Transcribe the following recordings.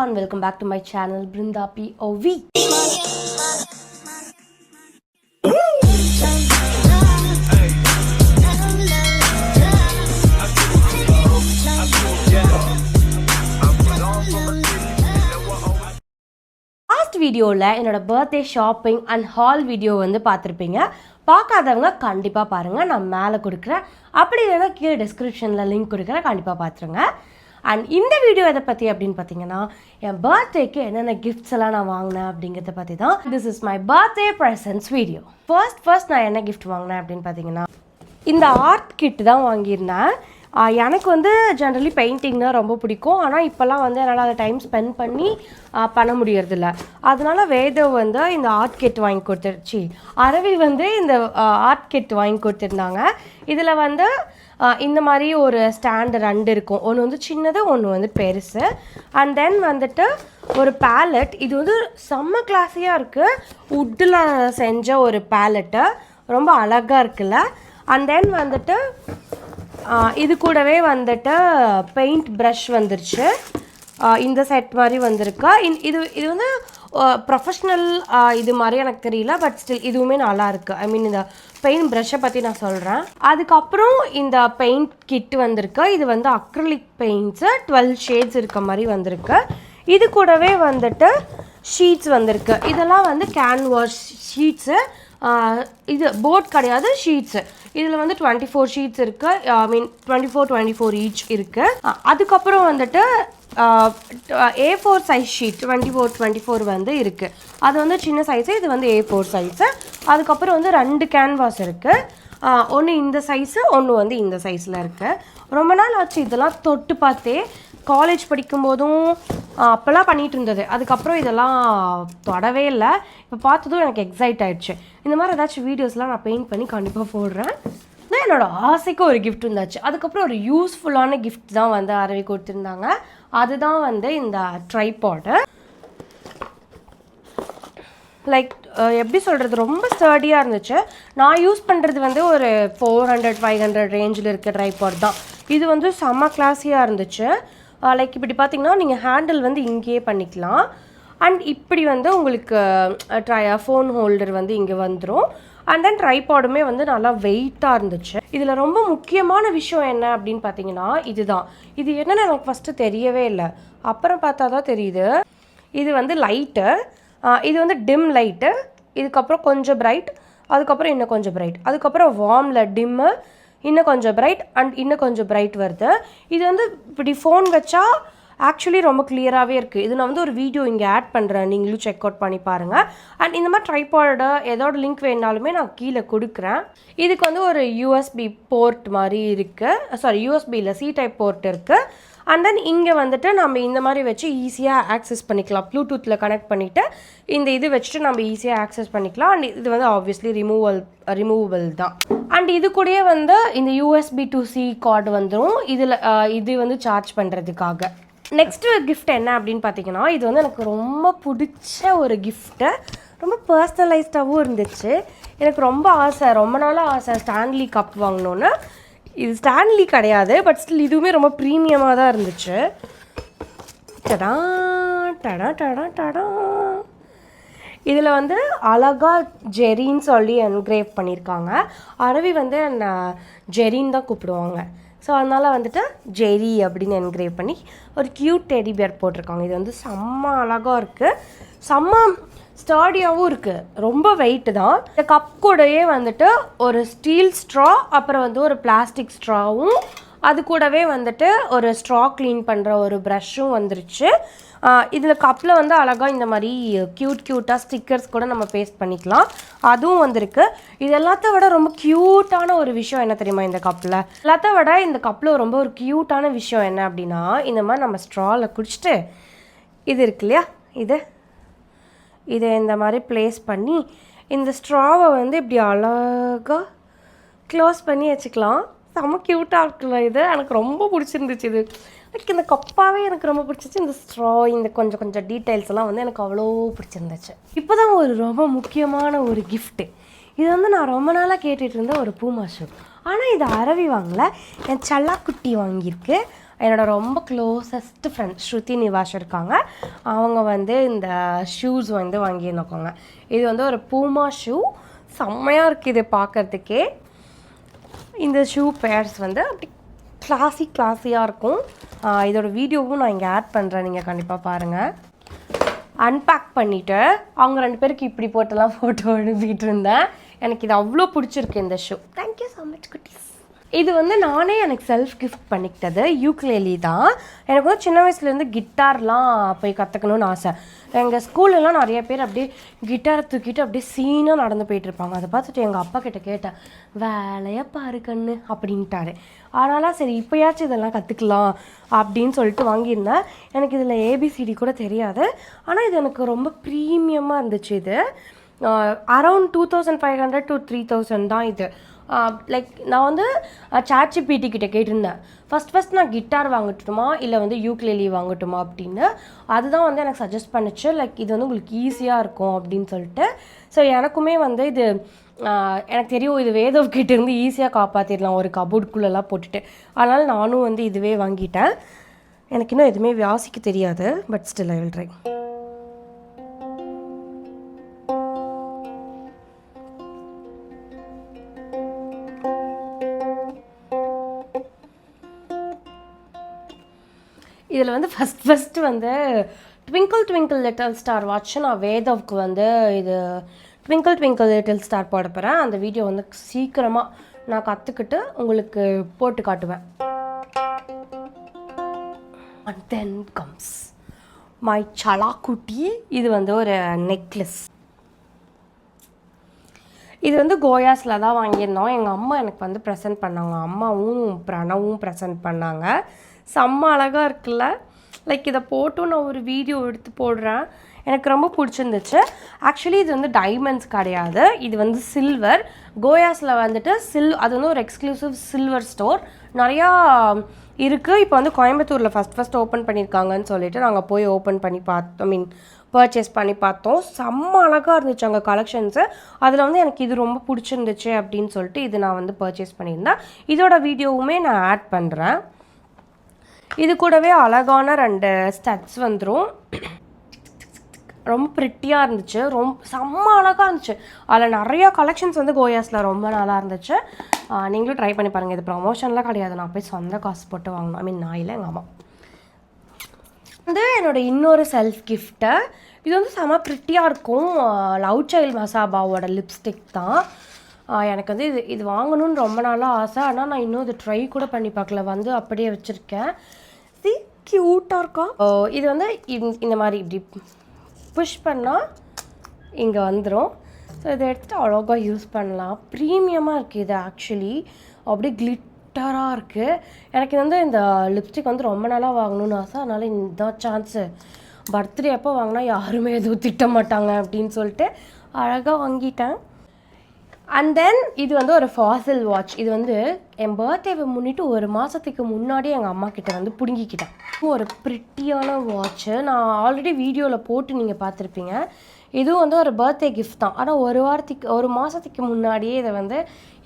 and welcome back to my channel Brinda POV. Last video la enoda birthday shopping and haul video வந்து பார்த்திருப்பீங்க. பார்க்காதவங்க கண்டிப்பா பாருங்க. நான் மேலே கொடுக்கிறேன். அப்படி இல்லைனா கீழே டிஸ்கிரிப்ஷன்ல லிங்க் கொடுக்கிறேன். கண்டிப்பா பாத்துருங்க. அண்ட் இந்த வீடியோ எதை பற்றி அப்படின்னு பார்த்தீங்கன்னா என் பர்த்டேக்கு என்னென்ன கிஃப்ட்ஸ் எல்லாம் நான் வாங்கினேன் அப்படிங்கிறத பற்றி தான். This is my birthday presents video. First நான் என்ன கிஃப்ட் வாங்கினேன் அப்படின்னு பார்த்தீங்கன்னா இந்த ஆர்ட் கிட் தான் வாங்கியிருந்தேன். எனக்கு வந்து ஜென்ரலி பெயிண்டிங்னா ரொம்ப பிடிக்கும். ஆனால் இப்போல்லாம் வந்து என்னால் அதை டைம் ஸ்பெண்ட் பண்ணி பண்ண முடியறதில்ல. அதனால வேதவ் வந்து இந்த ஆர்ட் கிட் வாங்கி கொடுத்துருச்சு. அரவி வந்து இந்த ஆர்ட் கிட் வாங்கி கொடுத்துருந்தாங்க. இதில் வந்து இந்த மாதிரி ஒரு ஸ்டாண்டு 2 இருக்கும். ஒன்று வந்து சின்னது, ஒன்று வந்து பெருசு. அண்ட் தென் வந்துட்டு ஒரு பேலட். இது வந்து செம்ம கிளாஸியாக இருக்குது. வுட்டில் செஞ்ச ஒரு பேலட்டு ரொம்ப அழகாக இருக்குல்ல. அண்ட் தென் வந்துட்டு இது கூடவே வந்துட்டு பெயிண்ட் ப்ரஷ் வந்துருச்சு. இந்த செட் மாதிரி வந்திருக்கு. இது வந்து ப்ரொஃபஷ்னல் இது மாதிரி எனக்கு தெரியல. பட் ஸ்டில் இதுவுமே நல்லா இருக்குது. ஐ மீன் இந்த பெயிண்ட் ப்ரஷ்ஷை பற்றி நான் சொல்கிறேன். அதுக்கப்புறம் இந்த பெயிண்ட் கிட் வந்திருக்கு. இது வந்து அக்ரிலிக் பெயிண்ட்ஸு 12 ஷேட்ஸ் இருக்க மாதிரி வந்திருக்கு. இது கூடவே வந்துட்டு ஷீட்ஸ் வந்திருக்கு. இதெல்லாம் வந்து கேன்வாஸ் ஷீட்ஸு. இது போர்ட் கிடையாது, ஷீட்ஸு. இதில் வந்து 24 ஷீட்ஸ் இருக்குது. ஐ மீன் 24 ஈச் இருக்குது. அதுக்கப்புறம் வந்துட்டு A4 சைஸ் ஷீட் 24 வந்து இருக்குது. அது வந்து சின்ன சைஸு, இது வந்து A4 சைஸு. அதுக்கப்புறம் வந்து 2 கேன்வாஸ் இருக்குது. ஒன்று இந்த சைஸு, ஒன்று வந்து இந்த சைஸில் இருக்குது. ரொம்ப நாள் ஆச்சு இதெல்லாம் தொட்டு பார்த்தே. காலேஜ் படிக்கும்போதும் அப்போல்லாம் பண்ணிகிட்டு இருந்தது. அதுக்கப்புறம் இதெல்லாம் தொடவே இல்லை. இப்போ பார்த்ததும் எனக்கு எக்ஸைட் ஆகிடுச்சு. இந்த மாதிரி ஏதாச்சும் வீடியோஸ்லாம் நான் பெயிண்ட் பண்ணி கண்டிப்பாக போடுறேன். தான் என்னோடய ஆசைக்கு ஒரு கிஃப்ட் இருந்தாச்சு. அதுக்கப்புறம் ஒரு யூஸ்ஃபுல்லான கிஃப்ட் தான் வந்து அரவி கொடுத்துருந்தாங்க. அதுதான் வந்து இந்த ட்ரைபாடு. லைக் எப்படி சொல்கிறது, ரொம்ப ஸ்டர்டியாக இருந்துச்சு. நான் யூஸ் பண்ணுறது வந்து ஒரு 400-500 ரேஞ்சில் இருக்க ட்ரைபாட் தான். இது வந்து செம்ம கிளாஸியாக இருந்துச்சு. லைக் இப்படி பார்த்தீங்கன்னா நீங்கள் ஹேண்டில் வந்து இங்கேயே பண்ணிக்கலாம். அண்ட் இப்படி வந்து உங்களுக்கு ஃபோன் ஹோல்டர் வந்து இங்கே வந்துடும். அண்ட் தென் ட்ரைபாடுமே வந்து நல்லா வெயிட்டாக இருந்துச்சு. இதில் ரொம்ப முக்கியமான விஷயம் என்ன அப்படின்னு பார்த்தீங்கன்னா இதுதான். இது என்னென்னு எனக்கு ஃபஸ்ட்டு தெரியவே இல்லை. அப்புறம் பார்த்தா தான் தெரியுது. இது வந்து லைட்டு. இது வந்து டிம் லைட்டு. இதுக்கப்புறம் கொஞ்சம் பிரைட், அதுக்கப்புறம் இன்னும் கொஞ்சம் பிரைட், அதுக்கப்புறம் வார்மில் டிம்மு, இன்னும் கொஞ்சம் பிரைட் அண்ட் இன்னும் கொஞ்சம் பிரைட் வருது. இது வந்து இப்படி ஃபோன் வச்சா ஆக்சுவலி ரொம்ப கிளியராகவே இருக்குது. இது நான் வந்து ஒரு வீடியோ இங்கே ஆட் பண்ணுறேன், நீங்களும் செக் அவுட் பண்ணி பாருங்கள். அண்ட் இந்த மாதிரி ட்ரைபாடு ஏதோட லிங்க் வேணாலுமே நான் கீழே கொடுக்குறேன். இதுக்கு வந்து ஒரு யூஎஸ்பி போர்ட் மாதிரி இருக்குது. சாரி, யூஎஸ்பி இல்லை, சி டைப் போர்ட் இருக்குது. அண்ட் தென் இங்கே வந்துட்டு நம்ம இந்த மாதிரி வச்சு ஈஸியாக ஆக்சஸ் பண்ணிக்கலாம். ப்ளூடூத்தில் கனெக்ட் பண்ணிவிட்டு இந்த இது வச்சுட்டு நம்ம ஈஸியாக ஆக்சஸ் பண்ணிக்கலாம். அண்ட் இது வந்து ஆப்வியஸ்லி ரிமூவபிள் தான். அண்ட் இது கூடயே வந்து இந்த USB to C கார்டு வந்துடும். இது வந்து சார்ஜ் பண்ணுறதுக்காக. நெக்ஸ்ட்டு கிஃப்ட் என்ன அப்படின்னு பார்த்தீங்கன்னா இது வந்து எனக்கு ரொம்ப பிடிச்ச ஒரு கிஃப்ட்டு. ரொம்ப பர்சனலைஸ்டாகவும் இருந்துச்சு. எனக்கு ரொம்ப ஆசை, ரொம்ப நாளாக ஆசை ஸ்டான்லி கப் வாங்கணுன்னு. இது ஸ்டான்லி கிடையாது, பட் ஸ்டில் இதுவுமே ரொம்ப ப்ரீமியமாக தான் இருந்துச்சு. டடா டடா டடா டடா. இதில் வந்து அழகாக ஜெரின்னு சொல்லி என்கிரேவ் பண்ணியிருக்காங்க. அரவி வந்து என்ன ஜெரின்னு தான் கூப்பிடுவாங்க. ஸோ அதனால் வந்துட்டு ஜெரி அப்படின்னு என்கிரேவ் பண்ணி ஒரு க்யூட் டெடி பியர் போட்டிருக்காங்க. இது வந்து செம்ம அழகாக இருக்குது, செம்ம ஸ்டாடியாகவும் இருக்குது, ரொம்ப வெயிட்டு தான். இந்த கப் கூடயே வந்துட்டு ஒரு ஸ்டீல் ஸ்ட்ரா, அப்புறம் வந்து ஒரு பிளாஸ்டிக் ஸ்ட்ராவும், அது கூடவே வந்துட்டு ஒரு ஸ்ட்ரா க்ளீன் பண்ணுற ஒரு ப்ரஷ்ஷும் வந்துருச்சு. இதில் கப்பில் வந்து அழகாக இந்த மாதிரி க்யூட்டாக ஸ்டிக்கர்ஸ் கூட நம்ம பேஸ்ட் பண்ணிக்கலாம். அதுவும் வந்திருக்கு. இது எல்லாத்த விட ரொம்ப க்யூட்டான ஒரு விஷயம் என்ன தெரியுமா, இந்த கப்பில் எல்லாத்த விட இந்த கப்பில் ரொம்ப ஒரு க்யூட்டான விஷயம் என்ன அப்படின்னா, இந்த மாதிரி நம்ம ஸ்ட்ராவில் குடிச்சிட்டு இது இருக்கு இல்லையா, இதை இந்த மாதிரி ப்ளேஸ் பண்ணி இந்த ஸ்ட்ராவை வந்து இப்படி அழகாக க்ளோஸ் பண்ணி வச்சுக்கலாம். செம்ம க்யூட்டாக இருக்குல்ல. இது எனக்கு ரொம்ப பிடிச்சிருந்துச்சு. இது லைக் இந்த கப்பாகவே எனக்கு ரொம்ப பிடிச்சிச்சு. இந்த ஸ்ட்ரா, இந்த கொஞ்சம் டீட்டெயில்ஸ் எல்லாம் வந்து எனக்கு அவ்வளோ பிடிச்சிருந்துச்சு. இப்போ தான் ஒரு ரொம்ப முக்கியமான ஒரு கிஃப்ட்டு. இது வந்து நான் ரொம்ப நாளாக கேட்டுட்டு இருந்த ஒரு பூமா ஷூ. ஆனால் இது அரவி வாங்கலை, என் சல்லாக்குட்டி வாங்கியிருக்கு. என்னோட ரொம்ப க்ளோசஸ்ட் ஃப்ரெண்ட் ஸ்ருதி நிவாஷ் இருக்காங்க. அவங்க வந்து இந்த ஷூஸ் வந்து வாங்கியிருந்தாங்க. இது வந்து ஒரு பூமா ஷூ, செம்மையாக இருக்குது இது பார்க்குறதுக்கே. இந்த ஷூ பேர்ஸ் வந்து அப்படி கிளாஸியாக இருக்கும். இதோட வீடியோவும் நான் இங்கே ஆட் பண்ணுறேன், நீங்கள் கண்டிப்பாக பாருங்கள். அன்பேக் பண்ணிவிட்டு அவங்க 2 பேருக்கு இப்படி போட்டெல்லாம் ஃபோட்டோ எழுதிட்டு இருந்தேன். எனக்கு இது அவ்வளோ பிடிச்சிருக்கு இந்த ஷூ. தேங்க்யூ ஸோ மச் குட்டீஸ். இது வந்து நானே எனக்கு செல்ஃப் கிஃப்ட் பண்ணிக்கிட்டது. யூக்லேலி தான். எனக்கு வந்து சின்ன வயசுலேருந்து கிட்டார்லாம் போய் கற்றுக்கணுன்னு ஆசை. எங்கள் ஸ்கூல்லலாம் நிறைய பேர் அப்படியே கிட்டாரை தூக்கிட்டு அப்படியே சீனாக நடந்து போயிட்டுருப்பாங்க. அதை பார்த்துட்டு எங்கள் அப்பா கிட்ட கேட்டேன், வேலையாக பாரு கண்ணு அப்படின்ட்டாரு. அதனால் சரி இப்போயாச்சும் இதெல்லாம் கற்றுக்கலாம் அப்படின்னு சொல்லிட்டு வாங்கியிருந்தேன். எனக்கு இதில் ஏபிசிடி கூட தெரியாது. ஆனால் இது எனக்கு ரொம்ப ப்ரீமியமாக இருந்துச்சு. இது அரௌண்ட் 2500 to 3000 தான் இது. லைக் நான் வந்து ChatGPT கிட்ட கேட்டிருந்தேன், ஃபஸ்ட் நான் கிட்டார் வாங்கட்டுமா இல்லை வந்து யூக்லேலி வாங்கட்டுமா அப்படின்னு. அதுதான் வந்து எனக்கு சஜஸ்ட் பண்ணிச்சு, லைக் இது வந்து உங்களுக்கு ஈஸியாக இருக்கும் அப்படின்னு சொல்லிட்டு. ஸோ எனக்குமே வந்து இது எனக்கு தெரியும், இது வேதவ் கிட்ட இருந்து ஈஸியாக காப்பாற்றிடலாம் ஒரு கபோர்டுக்குள்ளெல்லாம் போட்டுட்டு. அதனால் நானும் வந்து இதுவே வாங்கிட்டேன். எனக்கு இன்னும் எதுவுமே வாசிக்க தெரியாது, but still I will try. இதில் வந்து ஃபஸ்ட்டு வந்து twinkle twinkle little star watch நான் வேதவுக்கு வந்து இது ட்விங்கிள் ட்விங்கிள் லிட்டில் ஸ்டார் போட போகிறேன். அந்த வீடியோ வந்து சீக்கிரமாக நான் கற்றுக்கிட்டு உங்களுக்கு போட்டு காட்டுவேன். அண்ட் தென் கம்ஸ் மை சலாக்குட்டி. இது வந்து ஒரு நெக்லஸ். இது வந்து கோயாஸில் தான் வாங்கியிருந்தோம். எங்கள் அம்மா எனக்கு வந்து ப்ரெசென்ட் பண்ணாங்க. அம்மாவும் பிரணவும் ப்ரெசென்ட் பண்ணாங்க. செம்ம அழகாக இருக்குல்ல. லைக் இதை போட்டும் நான் ஒரு வீடியோ எடுத்து போடுறேன். எனக்கு ரொம்ப பிடிச்சிருந்துச்சு. ஆக்சுவலி இது வந்து டைமண்ட்ஸ் கிடையாது, இது வந்து சில்வர். கோயாஸில் வந்துட்டு அது வந்து ஒரு எக்ஸ்க்ளூசிவ் சில்வர் ஸ்டோர் நிறையா இருக்குது. இப்போ வந்து கோயம்புத்தூரில் ஃபஸ்ட் ஓப்பன் பண்ணியிருக்காங்கன்னு சொல்லிட்டு நாங்கள் போய் ஓப்பன் பண்ணி பார்த்தோம், பர்ச்சேஸ் பண்ணி பார்த்தோம். செம்ம அழகாக இருந்துச்சு அங்கே கலெக்ஷன்ஸு. அதில் வந்து எனக்கு இது ரொம்ப பிடிச்சிருந்துச்சு அப்படின்னு சொல்லிட்டு இது நான் வந்து பர்ச்சேஸ் பண்ணியிருந்தேன். இதோட வீடியோவுமே நான் ஆட் பண்ணுறேன். இது கூடவே அழகான 2 ஸ்டட்ஸ் வந்துடும். ரொம்ப ப்ரிட்டியாக இருந்துச்சு, ரொம்ப செம்ம அழகாக இருந்துச்சு. அதில் நிறையா கலெக்ஷன்ஸ் வந்து கோயாஸில் ரொம்ப நல்லா இருந்துச்சு. நீங்களும் ட்ரை பண்ணி பாருங்கள். இது ப்ரமோஷன்லாம் கிடையாது, நான் போய் சொந்த காசு போட்டு வாங்கணும். நான் இல்லை, எங்கள் அம்மா. வந்து என்னோடய இன்னொரு செல்ஃப் கிஃப்ட்டு. இது வந்து செம்ம ப்ரிட்டியாக இருக்கும். லவ் சைல்ட் மசாபாவோட லிப்ஸ்டிக் தான். எனக்கு வந்து இது வாங்கணும்னு ரொம்ப நாளாக ஆசை. ஆனால் நான் இன்னும் இது ட்ரை கூட பண்ணி பார்க்கல, வந்து அப்படியே வச்சுருக்கேன். க்யூட்டாக இருக்கா. இது வந்து இந்த மாதிரி இப்படி புஷ் பண்ணால் இங்கே வந்துடும். ஸோ இதை எடுத்துகிட்டு அவ்வளோக்கா யூஸ் பண்ணலாம். ப்ரீமியமாக இருக்குது இது. ஆக்சுவலி அப்படியே கிளிட்டராக இருக்குது. எனக்கு வந்து இந்த லிப்ஸ்டிக் வந்து ரொம்ப நாளாக வாங்கணும்னு ஆசை. அதனால் இந்த சான்ஸு பர்த்டே அப்போ வாங்கினா யாருமே எதுவும் திட்ட மாட்டாங்க அப்படின்னு சொல்லிட்டு அழகாக வாங்கிட்டேன். அண்ட் தென் இது வந்து ஒரு ஃபாசில் வாட்ச். இது வந்து என் பர்த்டேவை முன்னிட்டு ஒரு மாதத்துக்கு முன்னாடியே எங்கள் அம்மா கிட்ட வந்து பிடுங்கிக்கிட்டேன். ஒரு ப்ரிட்டியான வாட்ச்சு. நான் ஆல்ரெடி வீடியோவில் போட்டு நீங்கள் பார்த்துருப்பீங்க. இதுவும் வந்து ஒரு பர்த்டே கிஃப்ட் தான். ஆனால் ஒரு மாதத்துக்கு முன்னாடியே இதை வந்து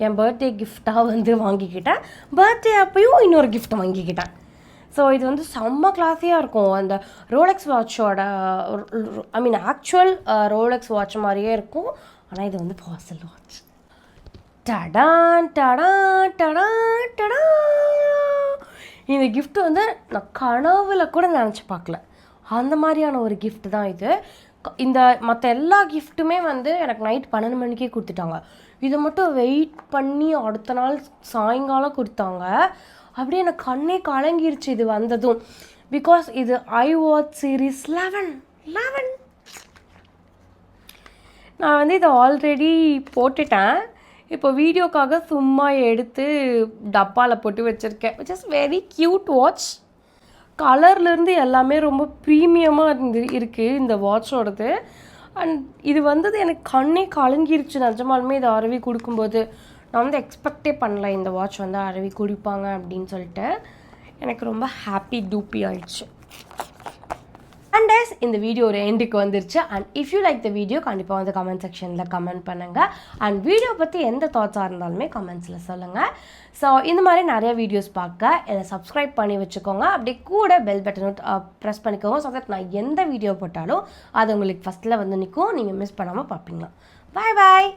என் பர்த்டே கிஃப்டாக வந்து வாங்கிக்கிட்டேன். பர்த்டே அப்பையும் இன்னொரு கிஃப்ட் வாங்கிக்கிட்டேன். ஸோ இது வந்து செம்ம கிளாஸியாக இருக்கும். அந்த ரோலெக்ஸ் வாட்சோட ஆக்சுவல் ரோலெக்ஸ் வாட்ச் மாதிரியே இருக்கும். ஆனால் இது வந்து ஃபாசில் வாட்ச். டடான் டடான் டடான் டடா. இந்த கிஃப்ட் வந்து நான் கனவுல கூட நினச்சி பார்க்கல. அந்த மாதிரியான ஒரு கிஃப்ட் தான் இது. இந்த மற்ற எல்லா கிஃப்ட்டுமே வந்து எனக்கு நைட் 12 மணிக்கே கொடுத்துட்டாங்க. இதை மட்டும் வெயிட் பண்ணி அடுத்த நாள் சாயங்காலம் கொடுத்தாங்க. அப்படியே எனக்கு கண்ணே கலங்கிருச்சு இது வந்ததும். பிகாஸ் இது iWatch Series 11. நான் வந்து இதை ஆல்ரெடி போட்டுட்டேன். இப்போ வீடியோக்காக சும்மா எடுத்து டப்பாவில் போட்டு வச்சுருக்கேன். Which is very cute watch. கலர்லேருந்து எல்லாமே ரொம்ப ப்ரீமியமாக இருக்குது இந்த வாட்சோடது. அண்ட் இது வந்தது எனக்கு கண்ணே கலங்கிருச்சு நிஜமாலுமே. இது அரவி கொடுக்கும்போது நான் வந்து எக்ஸ்பெக்டே பண்ணல இந்த வாட்ச் வந்து அரவி குடிப்பாங்க அப்படின்னு சொல்லிட்டு. எனக்கு ரொம்ப ஹாப்பி டூப்பி ஆயிடுச்சு. அண்ட் எஸ் இந்த வீடியோ ஒரு எண்டுக்கு வந்துருச்சு. And if you like the video கண்டிப்பாக வந்து கமெண்ட் செக்ஷனில் கமெண்ட் பண்ணுங்கள். அண்ட் வீடியோ பற்றி எந்த தாட்ஸாக இருந்தாலுமே கமெண்ட்ஸில் சொல்லுங்கள். ஸோ இந்த மாதிரி நிறைய வீடியோஸ் பார்க்க என்னை சப்ஸ்கிரைப் பண்ணி வச்சுக்கோங்க. அப்படியே கூட பெல் பட்டன் ப்ரெஸ் பண்ணிக்கோங்க. ஸோ தட் நான் எந்த வீடியோ போட்டாலும் அது உங்களுக்கு ஃபஸ்ட்டில் வந்து நிற்கும். நீங்கள் மிஸ் பண்ணாமல் பார்ப்பீங்களா. பாய் பாய்.